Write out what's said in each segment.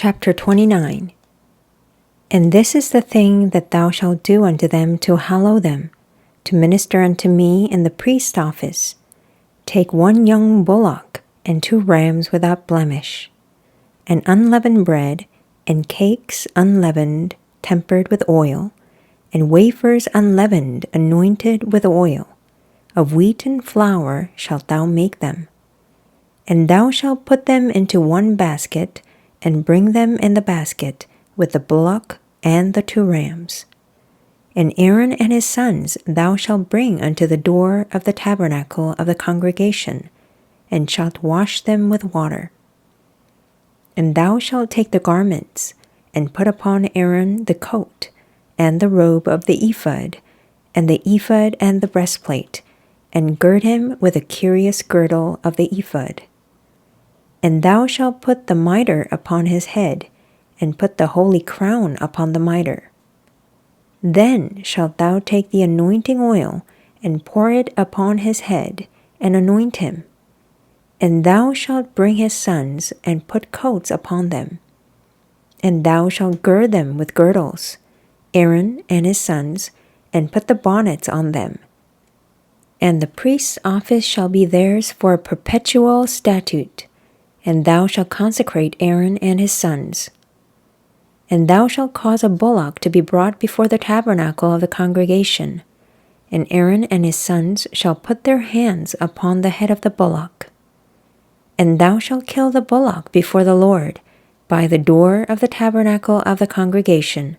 Chapter 29. And this is the thing that thou shalt do unto them to hallow them, to minister unto me in the priest's office. Take 1 young bullock, and 2 rams without blemish, and unleavened bread, and cakes unleavened, tempered with oil, and wafers unleavened, anointed with oil. Of wheaten flour shalt thou make them. And thou shalt put them into 1 basket, and bring them in the basket with the bullock and the 2 rams. And Aaron and his sons thou shalt bring unto the door of the tabernacle of the congregation, and shalt wash them with water. And thou shalt take the garments, and put upon Aaron the coat, and the robe of the ephod, and the ephod and the breastplate, and gird him with a curious girdle of the ephod. And thou shalt put the mitre upon his head, and put the holy crown upon the mitre. Then shalt thou take the anointing oil, and pour it upon his head, and anoint him. And thou shalt bring his sons, and put coats upon them. And thou shalt gird them with girdles, Aaron and his sons, and put the bonnets on them. And the priest's office shall be theirs for a perpetual statute. And thou shalt consecrate Aaron and his sons. And thou shalt cause a bullock to be brought before the tabernacle of the congregation, and Aaron and his sons shall put their hands upon the head of the bullock. And thou shalt kill the bullock before the Lord, by the door of the tabernacle of the congregation.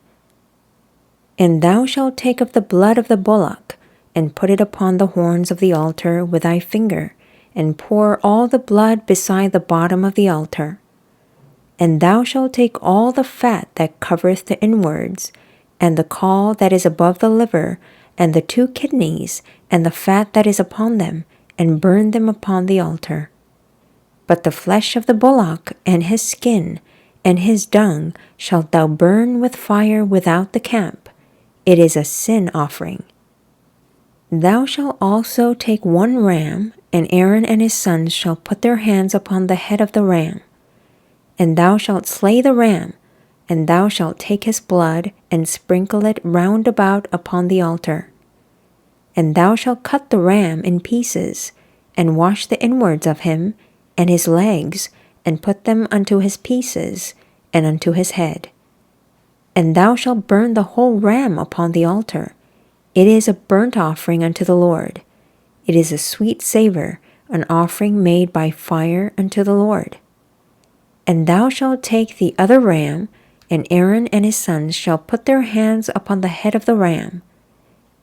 And thou shalt take of the blood of the bullock, and put it upon the horns of the altar with thy finger, and pour all the blood beside the bottom of the altar. And thou shalt take all the fat that covereth the inwards, and the caul that is above the liver, and the 2 kidneys, and the fat that is upon them, and burn them upon the altar. But the flesh of the bullock, and his skin, and his dung, shalt thou burn with fire without the camp. It is a sin offering. Thou shalt also take 1 ram, and Aaron and his sons shall put their hands upon the head of the ram. And thou shalt slay the ram, and thou shalt take his blood, and sprinkle it round about upon the altar. And thou shalt cut the ram in pieces, and wash the inwards of him, and his legs, and put them unto his pieces, and unto his head. And thou shalt burn the whole ram upon the altar. It is a burnt offering unto the Lord. It is a sweet savour, an offering made by fire unto the Lord. And thou shalt take the other ram, and Aaron and his sons shall put their hands upon the head of the ram.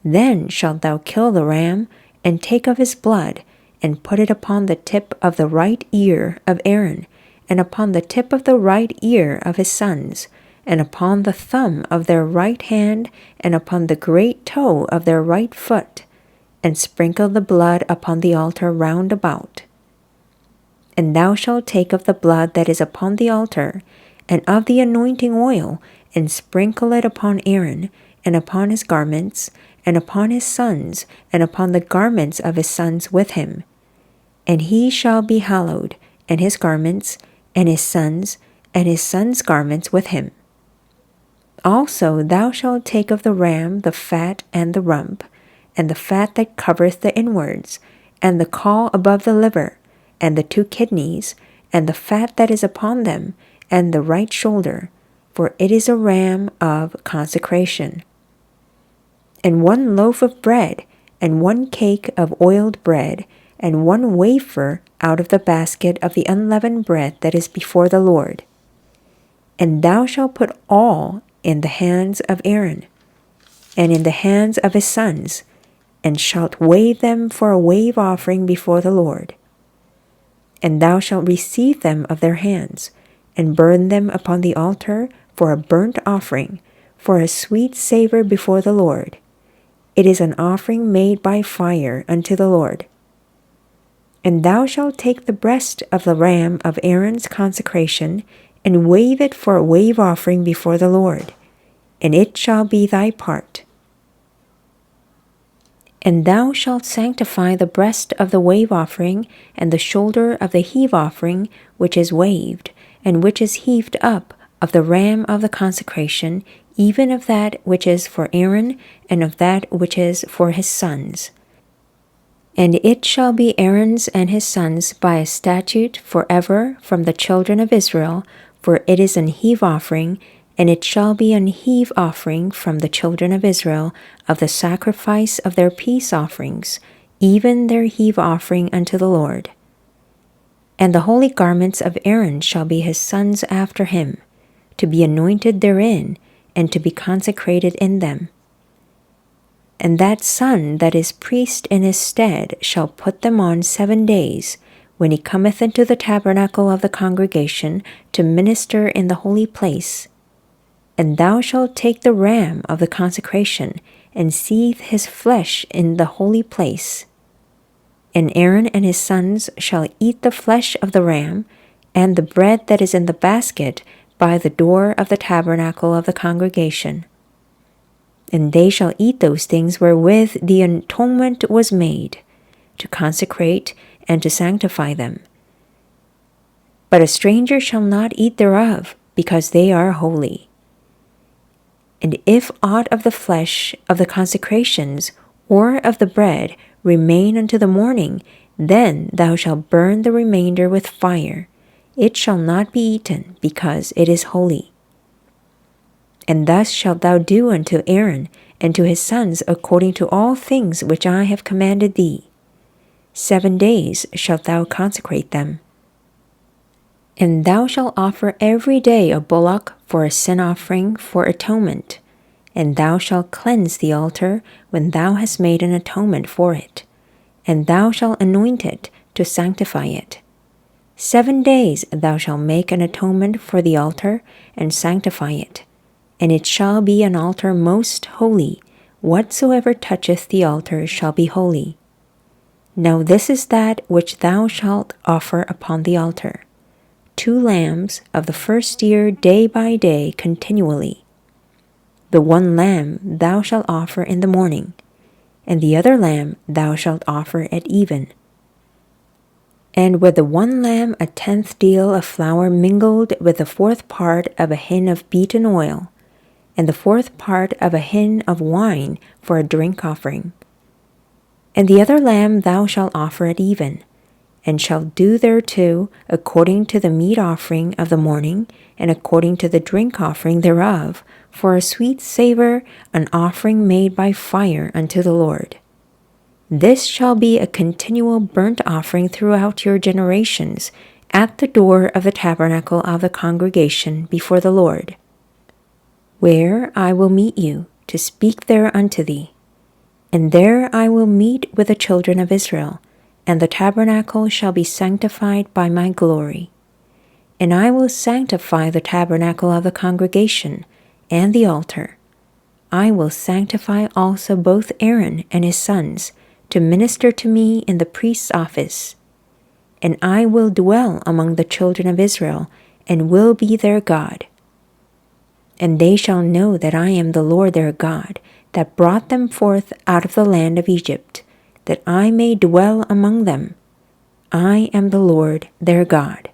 Then shalt thou kill the ram, and take of his blood, and put it upon the tip of the right ear of Aaron, and upon the tip of the right ear of his sons, and upon the thumb of their right hand, and upon the great toe of their right foot, and sprinkle the blood upon the altar round about. And thou shalt take of the blood that is upon the altar, and of the anointing oil, and sprinkle it upon Aaron, and upon his garments, and upon his sons, and upon the garments of his sons with him. And he shall be hallowed, and his garments, and his sons' garments with him. Also thou shalt take of the ram the fat and the rump, and the fat that covereth the inwards, and the caul above the liver, and the 2 kidneys, and the fat that is upon them, and the right shoulder, for it is a ram of consecration. And 1 loaf of bread, and 1 cake of oiled bread, and 1 wafer out of the basket of the unleavened bread that is before the Lord. And thou shalt put all in the hands of Aaron, and in the hands of his sons, and shalt wave them for a wave offering before the Lord. And thou shalt receive them of their hands, and burn them upon the altar for a burnt offering, for a sweet savour before the Lord. It is an offering made by fire unto the Lord. And thou shalt take the breast of the ram of Aaron's consecration, and wave it for a wave offering before the Lord, and it shall be thy part. And thou shalt sanctify the breast of the wave offering, and the shoulder of the heave offering, which is waved, and which is heaved up of the ram of the consecration, even of that which is for Aaron, and of that which is for his sons. And it shall be Aaron's and his sons by a statute forever from the children of Israel, for it is an heave offering, and it shall be an heave offering from the children of Israel of the sacrifice of their peace offerings, even their heave offering unto the Lord. And the holy garments of Aaron shall be his sons after him, to be anointed therein, and to be consecrated in them. And that son that is priest in his stead shall put them on 7 days, when he cometh into the tabernacle of the congregation to minister in the holy place. And thou shalt take the ram of the consecration, and seethe his flesh in the holy place. And Aaron and his sons shall eat the flesh of the ram, and the bread that is in the basket by the door of the tabernacle of the congregation. And they shall eat those things wherewith the atonement was made, to consecrate and to sanctify them. But a stranger shall not eat thereof, because they are holy. And if aught of the flesh of the consecrations or of the bread remain unto the morning, then thou shalt burn the remainder with fire. It shall not be eaten, because it is holy. And thus shalt thou do unto Aaron and to his sons according to all things which I have commanded thee. 7 days shalt thou consecrate them. And thou shalt offer every day a bullock for a sin offering for atonement, and thou shalt cleanse the altar when thou hast made an atonement for it, and thou shalt anoint it to sanctify it. 7 days thou shalt make an atonement for the altar, and sanctify it. And it shall be an altar most holy. Whatsoever toucheth the altar shall be holy. Now this is that which thou shalt offer upon the altar: 2 lambs of the first year day by day continually. The 1 lamb thou shalt offer in the morning, and the other lamb thou shalt offer at even. And with the 1 lamb 1/10 deal of flour mingled with the 4th part of a hin of beaten oil, and the 4th part of a hin of wine for a drink offering. And the other lamb thou shalt offer at even, and shalt do thereto according to the meat offering of the morning, and according to the drink offering thereof, for a sweet savour, an offering made by fire unto the Lord. This shall be a continual burnt offering throughout your generations, at the door of the tabernacle of the congregation before the Lord, where I will meet you to speak there unto thee. And there I will meet with the children of Israel, and the tabernacle shall be sanctified by my glory. And I will sanctify the tabernacle of the congregation, and the altar. I will sanctify also both Aaron and his sons, to minister to me in the priest's office. And I will dwell among the children of Israel, and will be their God. And they shall know that I am the Lord their God, that brought them forth out of the land of Egypt, that I may dwell among them. I am the Lord their God.